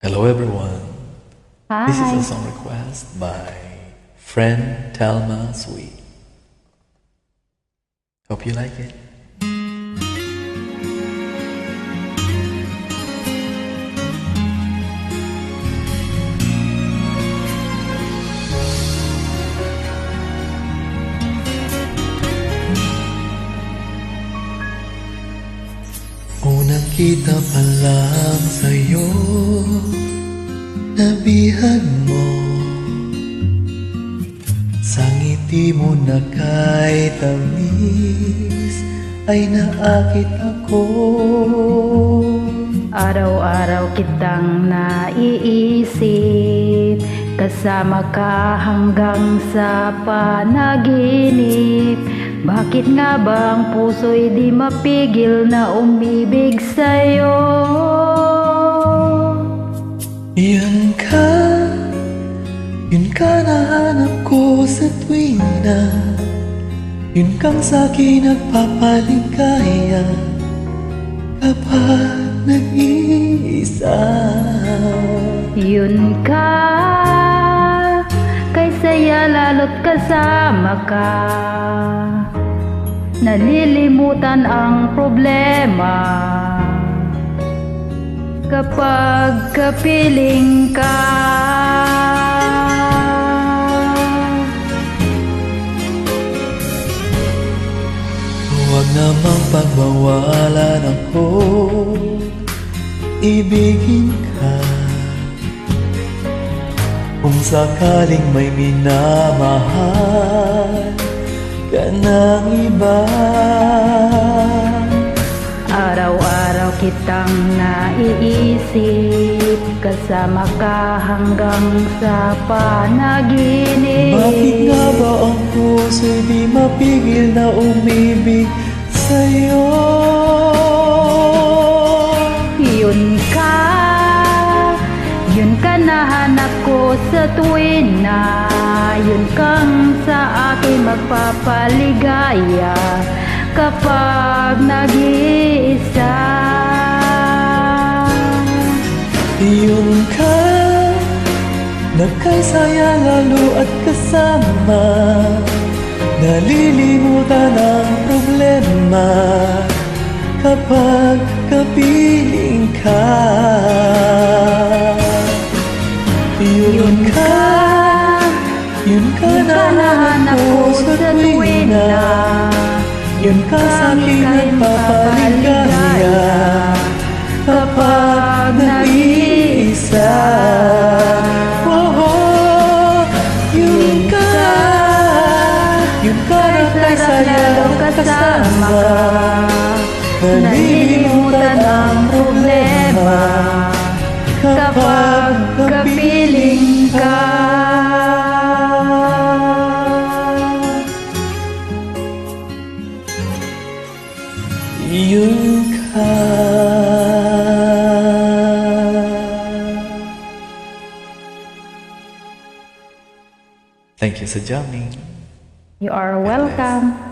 Hello everyone. This is Hi. a song request by friend Telma Sweet. Hope you like it. Unang kita pa lang sa'yo, nabihan mo sa ngiti mo na kay tamis ay naakit ako. Araw-araw kitang naiisip, kasama ka hanggang sa panaginip. Bakit nga ba ang puso'y di mapigil na umibig sa'yo? Yun ka nahanap ko sa tuwing na yun kang sa'kin nagpapaligaya kapag nag-iisa. Yun ka, kay saya lalo't kasama ka. Nalilimutan ang problema kapag kapiling ka. Huwag namang pagbawalan ako, ibigin ka. Kung sakaling may minamahal ka ng iba. Araw-araw kitang naiisip, kasama ka hanggang sa panaginip. Bakit nga ba ang puso'y di mapigil na umibig sa'yo? Yun ka nahanap ko sa tuwin na yun kang sa akin magpapaligaya kapag nag-iisa. Yun ka, nagkaisaya lalo at kasama, nalilimutan ang problema kapag kapiling ka. Yun ka nahanap ko sa tuwin na yun ka sa'kin nagpapaligaya kapag nag-iisa. Oh, yun ka nagkasaya kasama, nalilimutan ang problema kapag kapiling ka. Yun ka. Thank you sa jamming. You are welcome.